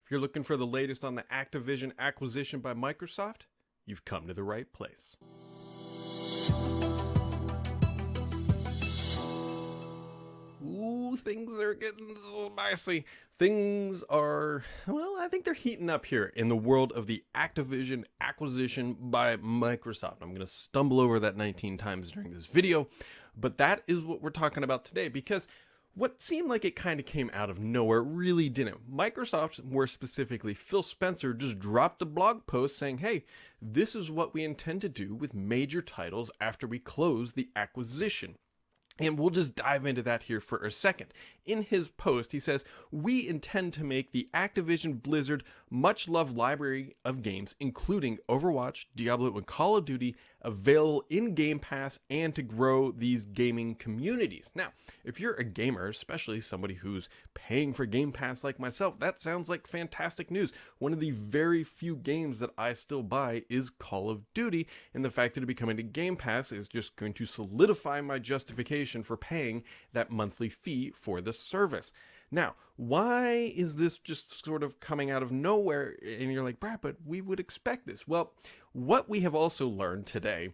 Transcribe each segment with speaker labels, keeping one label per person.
Speaker 1: If you're looking for the latest on the Activision acquisition by Microsoft, you've come to the right place. Ooh, things are getting spicy. Things are, well, I think they're heating up here in the world of the Activision acquisition by Microsoft. I'm going to stumble over that 19 times during this video, but that is what we're talking about today, because what seemed like it kind of came out of nowhere really didn't. Microsoft, more specifically Phil Spencer, just dropped a blog post saying, hey, this is what we intend to do with major titles after we close the acquisition. And we'll just dive into that here for a second. In his post, he says, we intend to make the Activision Blizzard much-loved library of games, including Overwatch, Diablo, and Call of Duty, available in Game Pass and to grow these gaming communities. Now, if you're a gamer, especially somebody who's paying for Game Pass like myself, that sounds like fantastic news. One of the very few games that I still buy is Call of Duty, and the fact that it becoming a Game Pass is just going to solidify my justification for paying that monthly fee for the service. Now, why is this just sort of coming out of nowhere? And you're like, Brad, but we would expect this. Well, what we have also learned today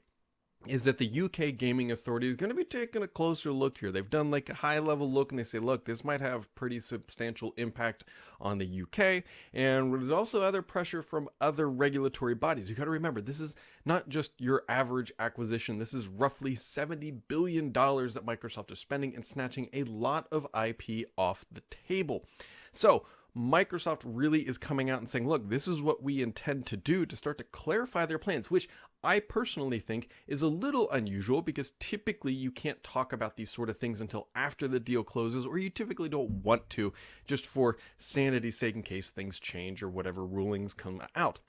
Speaker 1: is that the UK Gaming Authority is going to be taking a closer look here. They've done like a high level look and they say, look, this might have pretty substantial impact on the UK. And there's also other pressure from other regulatory bodies. You got to remember, this is not just your average acquisition. This is roughly $70 billion that Microsoft is spending and snatching a lot of IP off the table. So Microsoft really is coming out and saying, look, this is what we intend to do to start to clarify their plans, which I personally think is a little unusual because typically you can't talk about these sort of things until after the deal closes, or you typically don't want to, just for sanity's sake in case things change or whatever rulings come out.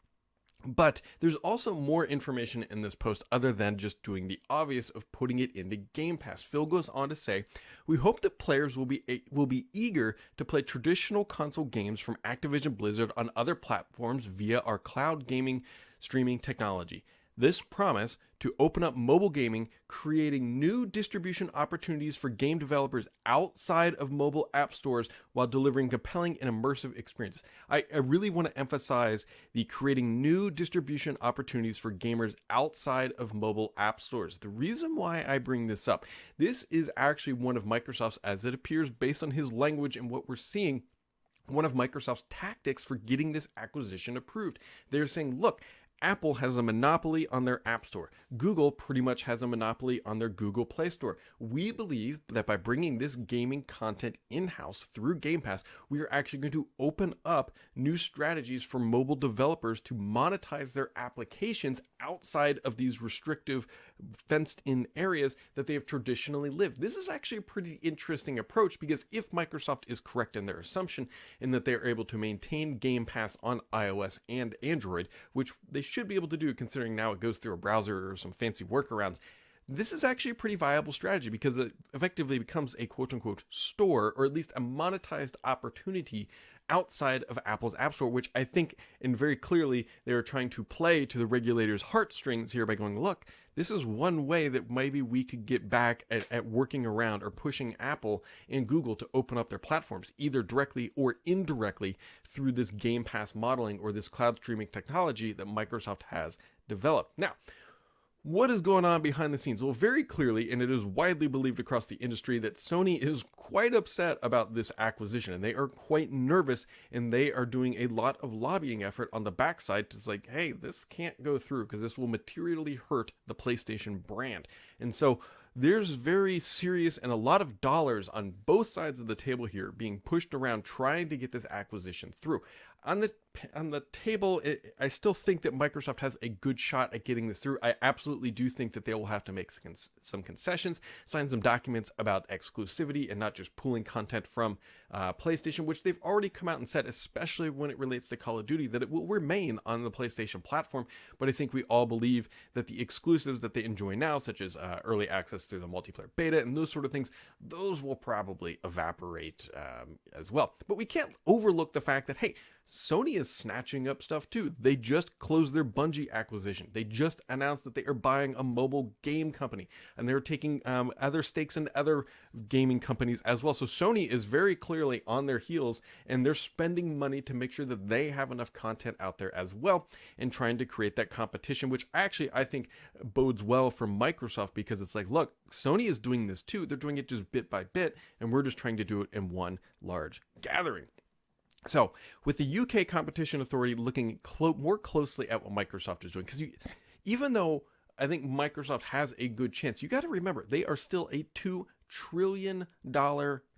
Speaker 1: But there's also more information in this post other than just doing the obvious of putting it into Game Pass. Phil goes on to say, we hope that players will be eager to play traditional console games from Activision Blizzard on other platforms via our cloud gaming streaming technology. This promise to open up mobile gaming, creating new distribution opportunities for game developers outside of mobile app stores while delivering compelling and immersive experiences. I really want to emphasize the creating new distribution opportunities for gamers outside of mobile app stores. The reason why I bring this up, this is actually one of Microsoft's, as it appears based on his language and what we're seeing, one of Microsoft's tactics for getting this acquisition approved. They're saying, look, Apple has a monopoly on their App Store. Google pretty much has a monopoly on their Google Play Store. We believe that by bringing this gaming content in-house through Game Pass, we are actually going to open up new strategies for mobile developers to monetize their applications outside of these restrictive, fenced-in areas that they have traditionally lived. This is actually a pretty interesting approach because if Microsoft is correct in their assumption in that they are able to maintain Game Pass on iOS and Android, which they should be able to do considering now it goes through a browser or some fancy workarounds, this is actually a pretty viable strategy because it effectively becomes a quote-unquote store, or at least a monetized opportunity outside of Apple's App Store, which I think, and very clearly, they are trying to play to the regulators' heartstrings here by going, look, this is one way that maybe we could get back at working around or pushing Apple and Google to open up their platforms, either directly or indirectly through this Game Pass modeling or this cloud streaming technology that Microsoft has developed. Now, what is going on behind the scenes? Well, very clearly, and it is widely believed across the industry, that Sony is quite upset about this acquisition, and they are quite nervous, and they are doing a lot of lobbying effort on the backside to say, hey, this can't go through because this will materially hurt the PlayStation brand. And so there's very serious and a lot of dollars on both sides of the table here being pushed around trying to get this acquisition through. On the table, I still think that Microsoft has a good shot at getting this through. I absolutely do think that they will have to make some concessions, sign some documents about exclusivity and not just pulling content from PlayStation, which they've already come out and said, especially when it relates to Call of Duty, that it will remain on the PlayStation platform. But I think we all believe that the exclusives that they enjoy now, such as early access through the multiplayer beta and those sort of things, those will probably evaporate as well. But we can't overlook the fact that, hey, Sony is snatching up stuff too. They just closed their Bungie acquisition. They just announced that they are buying a mobile game company, and they're taking other stakes in other gaming companies as well. So Sony is very clearly on their heels, and they're spending money to make sure that they have enough content out there as well, and trying to create that competition, which actually I think bodes well for Microsoft, because it's like, look, Sony is doing this too. They're doing it just bit by bit, and we're just trying to do it in one large gathering. So, with the UK Competition Authority looking more closely at what Microsoft is doing, because even though I think Microsoft has a good chance, you got to remember, they are still a $2 trillion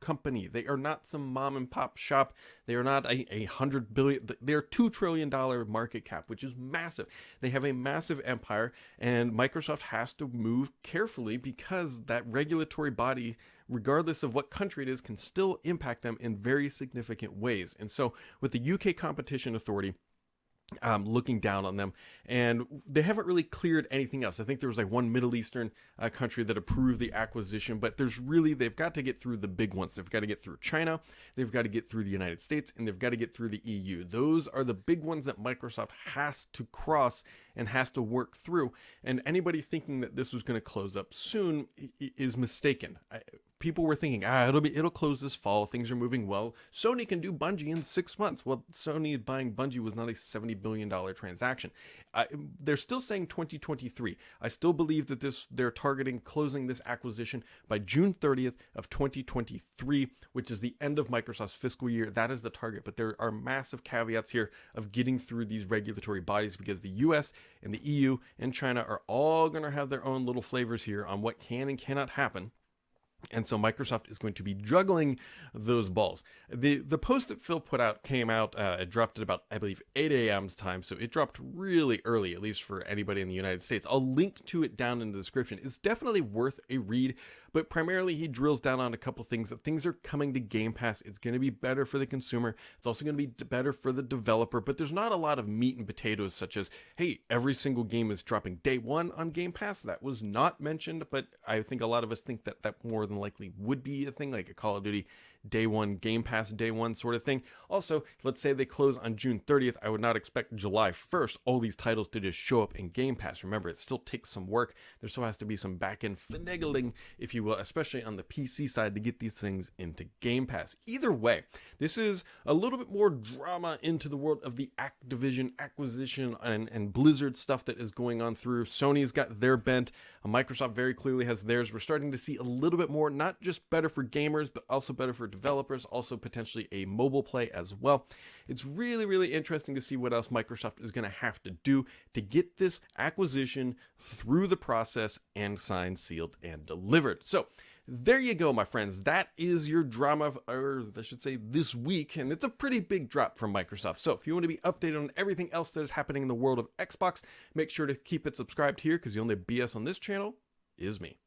Speaker 1: company. They are not some mom and pop shop. They are not a $100 billion. They're $2 trillion market cap, which is massive. They have a massive empire, and Microsoft has to move carefully, because that regulatory body, regardless of what country it is, can still impact them in very significant ways. And so with the UK Competition Authority looking down on them, and they haven't really cleared anything else. I think there was like one Middle Eastern country that approved the acquisition, but they've got to get through the big ones. They've got to get through China, they've got to get through the United States, and they've got to get through the EU. Those are the big ones that Microsoft has to cross and has to work through. And anybody thinking that this was going to close up soon is mistaken. People were thinking, it'll close this fall. Things are moving well. Sony can do Bungie in 6 months. Well, Sony buying Bungie was not a $70 billion transaction. They're still saying 2023. I still believe that they're targeting closing this acquisition by June 30th of 2023, which is the end of Microsoft's fiscal year. That is the target. But there are massive caveats here of getting through these regulatory bodies, because the US and the EU and China are all going to have their own little flavors here on what can and cannot happen. And so Microsoft is going to be juggling those balls. The post that Phil put out came out, it dropped at about, I believe, 8 a.m.'s time. So it dropped really early, at least for anybody in the United States. I'll link to it down in the description. It's definitely worth a read, but primarily he drills down on a couple things, that things are coming to Game Pass. It's going to be better for the consumer. It's also going to be better for the developer, but there's not a lot of meat and potatoes, such as, hey, every single game is dropping day one on Game Pass. That was not mentioned, but I think a lot of us think that more than likely would be a thing, like a Call of Duty day one, Game Pass day one sort of thing. Also, let's say they close on June 30th. I would not expect July 1st all these titles to just show up in Game Pass. Remember, it still takes some work. There still has to be some back-end finagling, if you will, especially on the PC side, to get these things into Game Pass. Either way, this is a little bit more drama into the world of the Activision acquisition and Blizzard stuff that is going on through. Sony's got their bent. Microsoft very clearly has theirs. We're starting to see a little bit more, not just better for gamers, but also better for developers, also potentially a mobile play as well. It's really, really interesting to see what else Microsoft is going to have to do to get this acquisition through the process and signed, sealed, and delivered. So there you go, my friends. That is your drama, or I should say this week, and it's a pretty big drop from Microsoft. So if you want to be updated on everything else that is happening in the world of Xbox, make sure to keep it subscribed here, because the only BS on this channel is me.